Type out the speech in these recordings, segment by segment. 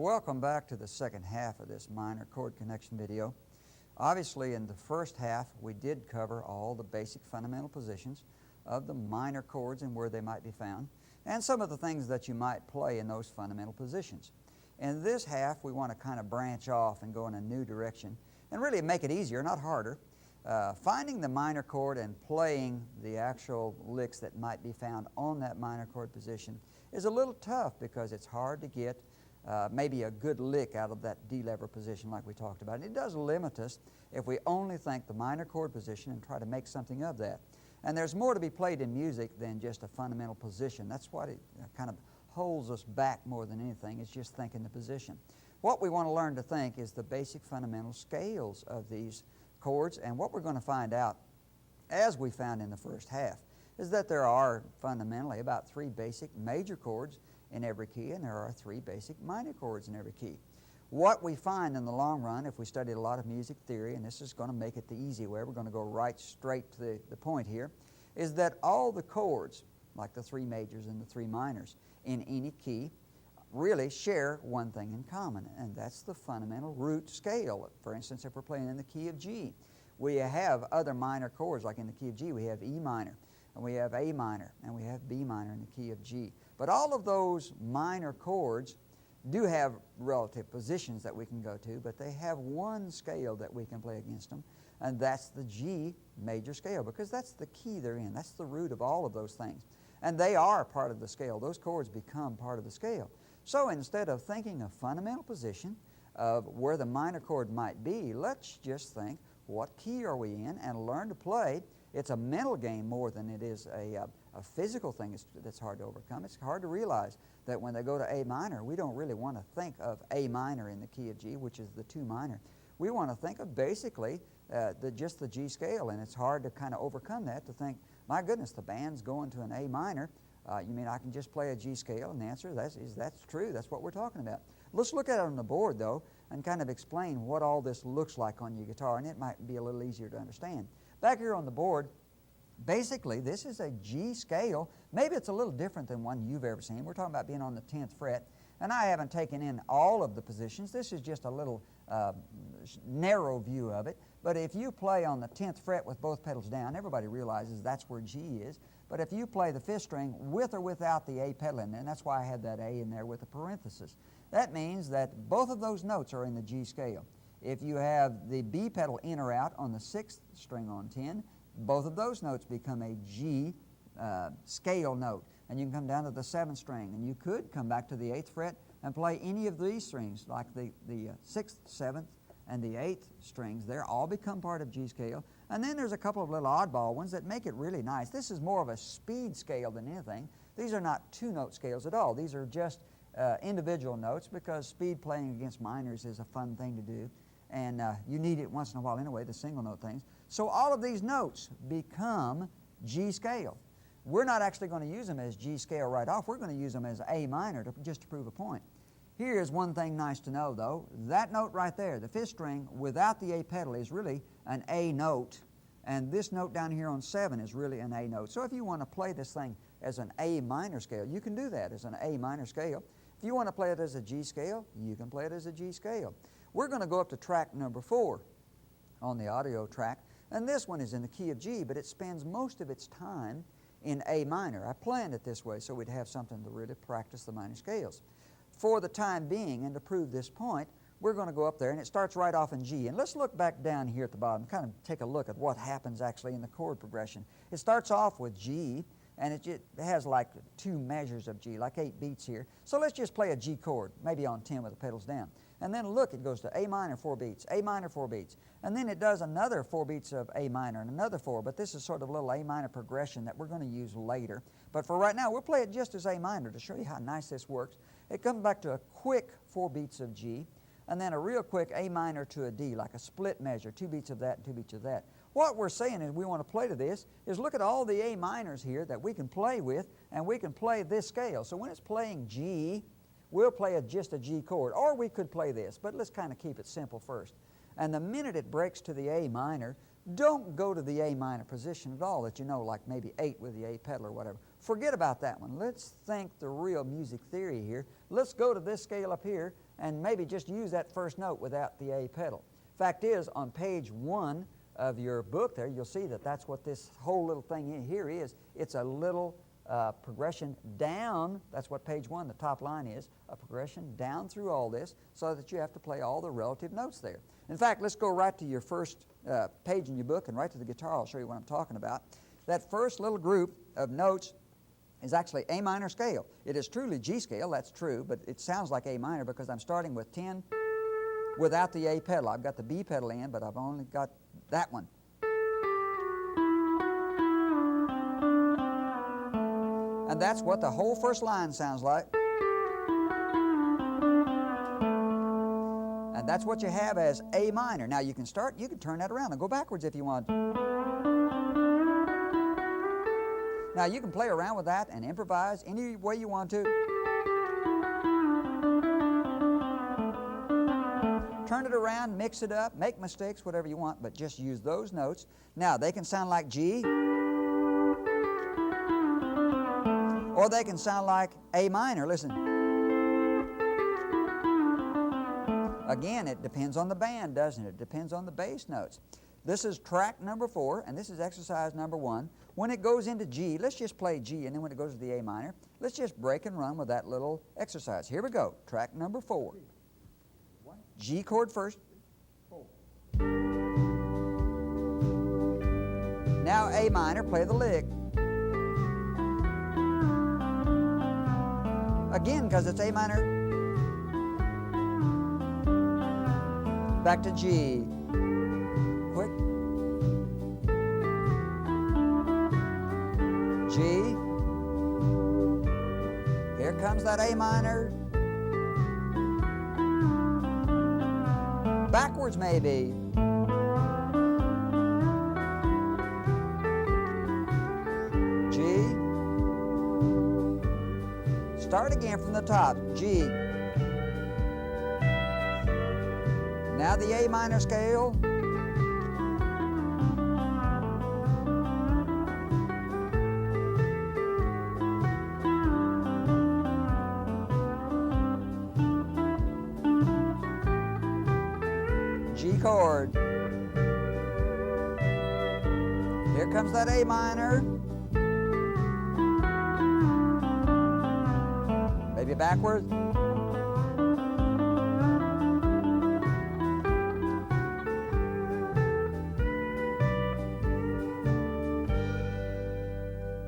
welcome back to the second half of this minor chord connection video. Obviously, in the first half, we did cover all the basic fundamental positions of the minor chords and where they might be found, and some of the things that you might play in those fundamental positions. In this half, we want to kind of branch off and go in a new direction and really make it easier, not harder. Finding the minor chord and playing the actual licks that might be found on that minor chord position is a little tough because it's hard to get maybe a good lick out of that D lever position like we talked about. And it does limit us if we only think the minor chord position and try to make something of that. And there's more to be played in music than just a fundamental position. That's what it kind of holds us back more than anything, is just thinking the position. What we want to learn to think is the basic fundamental scales of these chords, and what we're going to find out, as we found in the first half, is that there are fundamentally about 3 basic major chords in every key, and there are 3 basic minor chords in every key. What we find in the long run, if we studied a lot of music theory, and this is going to make it the easy way, we're going to go right straight to the point here, is that all the chords, like the 3 majors and the 3 minors, in any key, really share one thing in common, and that's the fundamental root scale. For instance, if we're playing in the key of G, we have other minor chords, like in the key of G, we have E minor, and we have A minor, and we have B minor in the key of G. But all of those minor chords do have relative positions that we can go to, but they have one scale that we can play against them, and that's the G major scale, because that's the key they're in. That's the root of all of those things. And they are part of the scale. Those chords become part of the scale. So instead of thinking a fundamental position of where the minor chord might be, let's just think, what key are we in, and learn to play. It's a mental game more than it is a physical thing that's hard to overcome. It's hard to realize that when they go to A minor, we don't really want to think of A minor in the key of G, which is the 2 minor. We want to think of basically just the G scale, and it's hard to kind of overcome that, to think, my goodness, the band's going to an A minor. You mean I can just play a G scale? And the answer is that's true. That's what we're talking about. Let's look at it on the board, though, and kind of explain what all this looks like on your guitar, and it might be a little easier to understand. Back here on the board, basically, this is a G scale. Maybe it's a little different than one you've ever seen. We're talking about being on the 10th fret, and I haven't taken in all of the positions. This is just a little narrow view of it. But if you play on the 10th fret with both pedals down, everybody realizes that's where G is. But if you play the 5th string with or without the A pedal in there, and that's why I had that A in there with a parenthesis, that means that both of those notes are in the G scale. If you have the B pedal in or out on the 6th string on 10, both of those notes become a G scale note. And you can come down to the 7th string, and you could come back to the 8th fret and play any of these strings, like the 6th, 7th, and the 8th strings. They're all become part of G scale. And then there's a couple of little oddball ones that make it really nice. This is more of a speed scale than anything. These are not 2-note scales at all. These are just individual notes, because speed playing against minors is a fun thing to do. And you need it once in a while anyway, the single note things. So all of these notes become G scale. We're not actually going to use them as G scale right off. We're going to use them as A minor just to prove a point. Here's one thing nice to know, though. That note right there, the 5th string, without the A pedal, is really an A note. And this note down here on 7 is really an A note. So if you want to play this thing as an A minor scale, you can do that as an A minor scale. If you want to play it as a G scale, you can play it as a G scale. We're going to go up to track number 4 on the audio track. And this one is in the key of G, but it spends most of its time in A minor. I planned it this way so we'd have something to really practice the minor scales. For the time being, and to prove this point, we're going to go up there, and it starts right off in G. And let's look back down here at the bottom, kind of take a look at what happens actually in the chord progression. It starts off with G, and it has like 2 measures of G, like 8 beats here. So let's just play a G chord, maybe on 10 with the pedals down. And then look, it goes to A minor 4 beats, A minor 4 beats. And then it does another 4 beats of A minor and another 4, but this is sort of a little A minor progression that we're going to use later. But for right now, we'll play it just as A minor to show you how nice this works. It comes back to a quick 4 beats of G, and then a real quick A minor to a D, like a split measure, 2 beats of that and 2 beats of that. What we're saying is we want to play to this is look at all the A minors here that we can play with, and we can play this scale. So when it's playing G, we'll play just a G chord, or we could play this, but let's kind of keep it simple first. And the minute it breaks to the A minor, don't go to the A minor position at all that you know, like maybe 8 with the A pedal or whatever. Forget about that one. Let's think the real music theory here. Let's go to this scale up here, and maybe just use that first note without the A pedal. Fact is, on page 1 of your book there, you'll see that that's what this whole little thing in here is. It's a little progression down. That's what page 1, the top line is, a progression down through all this so that you have to play all the relative notes there. In fact, let's go right to your first page in your book and right to the guitar. I'll show you what I'm talking about. That first little group of notes is actually A minor scale. It is truly G scale, that's true, but it sounds like A minor because I'm starting with 10 without the A pedal. I've got the B pedal in, but I've only got that one. And that's what the whole first line sounds like. And that's what you have as A minor. Now you can turn that around and go backwards if you want. Now you can play around with that and improvise any way you want to. Turn it around, mix it up, make mistakes, whatever you want, but just use those notes. Now they can sound like G, or they can sound like A minor. Listen. Again, it depends on the band, doesn't it? It depends on the bass notes. This is track number 4, and this is exercise number 1. When it goes into G, let's just play G, and then when it goes to the A minor, let's just break and run with that little exercise. Here we go, track number 4. G chord first. Now A minor, play the lick. Again, because it's A minor. Back to G. Quick. G. Here comes that A minor. Backwards maybe. G. Start again from the top. G. Now the A minor scale. G chord. Here comes that A minor. Maybe backwards.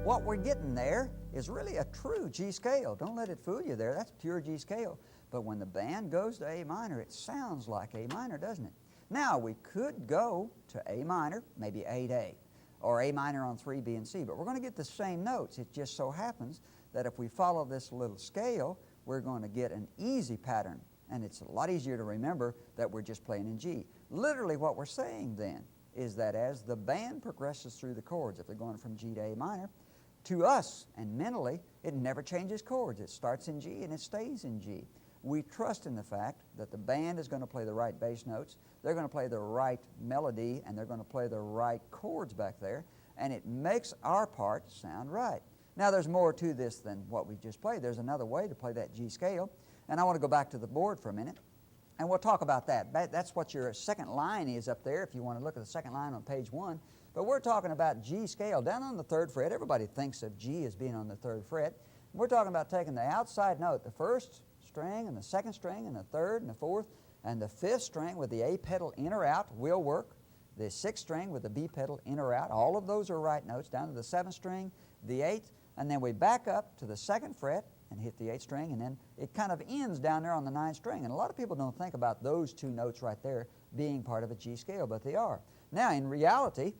What we're getting there is really a true G scale. Don't let it fool you there. That's pure G scale. But when the band goes to A minor, it sounds like A minor, doesn't it? Now, we could go to A minor, maybe 8A, or A minor on 3, B, and C, but we're going to get the same notes. It just so happens that if we follow this little scale, we're going to get an easy pattern, and it's a lot easier to remember that we're just playing in G. Literally what we're saying then is that as the band progresses through the chords, if they're going from G to A minor, to us and mentally, it never changes chords. It starts in G and it stays in G. We trust in the fact that the band is going to play the right bass notes, they're going to play the right melody, and they're going to play the right chords back there, and it makes our part sound right. Now there's more to this than what we just played. There's another way to play that G scale, and I want to go back to the board for a minute, and we'll talk about that. That's what your second line is up there if you want to look at the second line on page 1. But we're talking about G scale down on the 3rd fret. Everybody thinks of G as being on the 3rd fret. We're talking about taking the outside note, the 1st string and the 2nd string and the 3rd and the 4th and the 5th string with the A pedal in or out will work. The 6th string with the B pedal in or out, all of those are right notes, down to the 7th string, the 8th, and then we back up to the 2nd fret and hit the 8th string, and then it kind of ends down there on the 9th string. And a lot of people don't think about those 2 notes right there being part of a G scale, but they are. Now, in reality,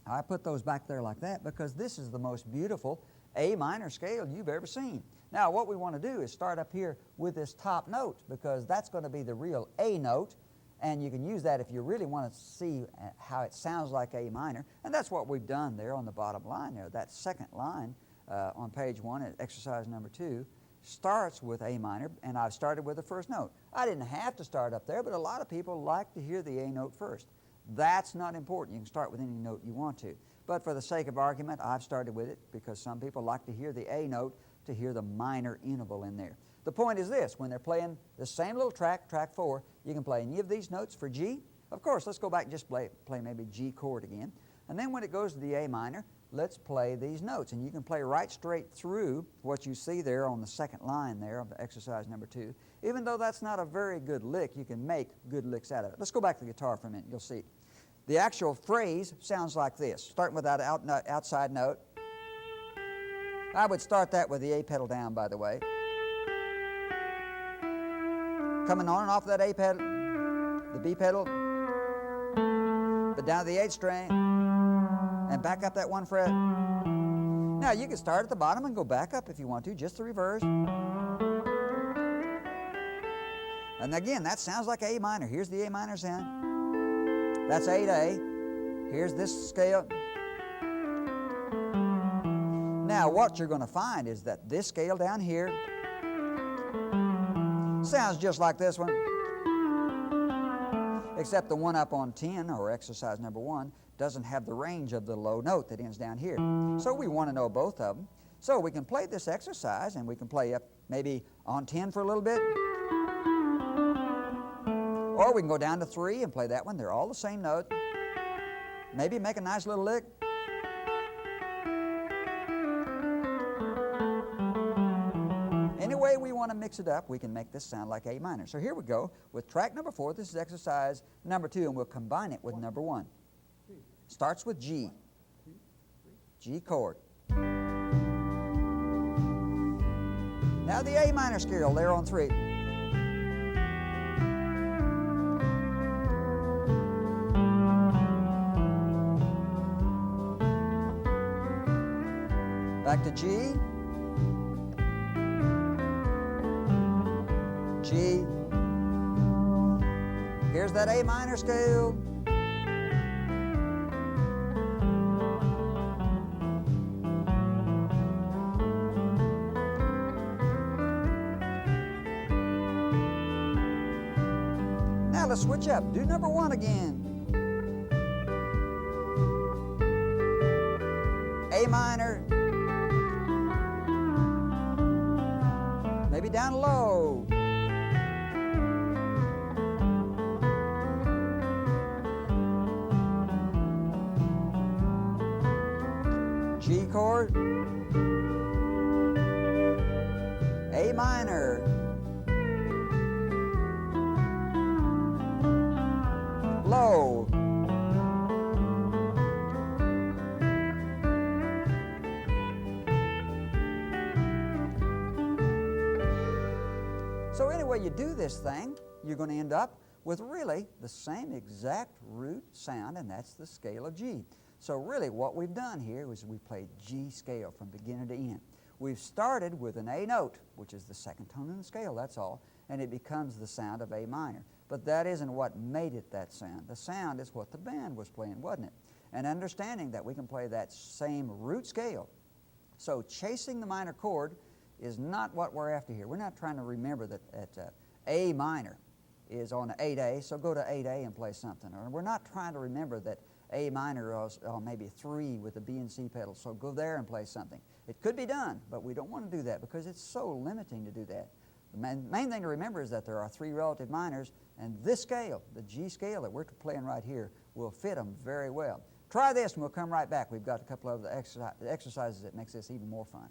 I put those back there like that because this is the most beautiful A minor scale you've ever seen. Now what we want to do is start up here with this top note because that's going to be the real A note, and you can use that if you really want to see how it sounds like A minor, and that's what we've done there on the bottom line there. That second line on page 1, exercise number 2, starts with A minor, and I've started with the first note. I didn't have to start up there, but a lot of people like to hear the A note first. That's not important. You can start with any note you want to. But for the sake of argument, I've started with it because some people like to hear the A note to hear the minor interval in there. The point is this: when they're playing the same little track, track 4, you can play any of these notes for G. Of course, let's go back and just play maybe G chord again. And then when it goes to the A minor, let's play these notes. And you can play right straight through what you see there on the second line there of the exercise number 2. Even though that's not a very good lick, you can make good licks out of it. Let's go back to the guitar for a minute. You'll see. The actual phrase sounds like this, starting with that outside note. I would start that with the A pedal down, by the way. Coming on and off that A pedal, the B pedal, but down to the 8th string, and back up that 1 fret. Now you can start at the bottom and go back up if you want to, just the reverse. And again, that sounds like A minor. Here's the A minor sound. That's 8A. Here's this scale. Now what you're going to find is that this scale down here sounds just like this one, except the one up on 10, or exercise number 1, doesn't have the range of the low note that ends down here. So we want to know both of them. So we can play this exercise, and we can play up maybe on 10 for a little bit, or we can go down to 3 and play that one. They're all the same note. Maybe make a nice little lick. Any way we want to mix it up, we can make this sound like A minor. So here we go with track number 4. This is exercise number 2, and we'll combine it with number 1. Starts with G. G chord. Now the A minor scale there on 3. Back to G. G. Here's that A minor scale. Now let's switch up. Do number 1 again. A minor. Maybe down low. G chord. A minor. Low. So anyway you do this thing, you're going to end up with really the same exact root sound, and that's the scale of G. So really what we've done here is we played G scale from beginning to end. We've started with an A note, which is the second tone in the scale, that's all, and it becomes the sound of A minor. But that isn't what made it that sound. The sound is what the band was playing, wasn't it? And understanding that we can play that same root scale. So chasing the minor chord is not what we're after here. We're not trying to remember that A minor is on 8A, so go to 8A and play something. Or we're not trying to remember that A minor is on maybe 3 with the B and C pedals, so go there and play something. It could be done, but we don't want to do that because it's so limiting to do that. The main thing to remember is that there are 3 relative minors, and this scale, the G scale that we're playing right here, will fit them very well. Try this and we'll come right back. We've got a couple of the exercises that makes this even more fun.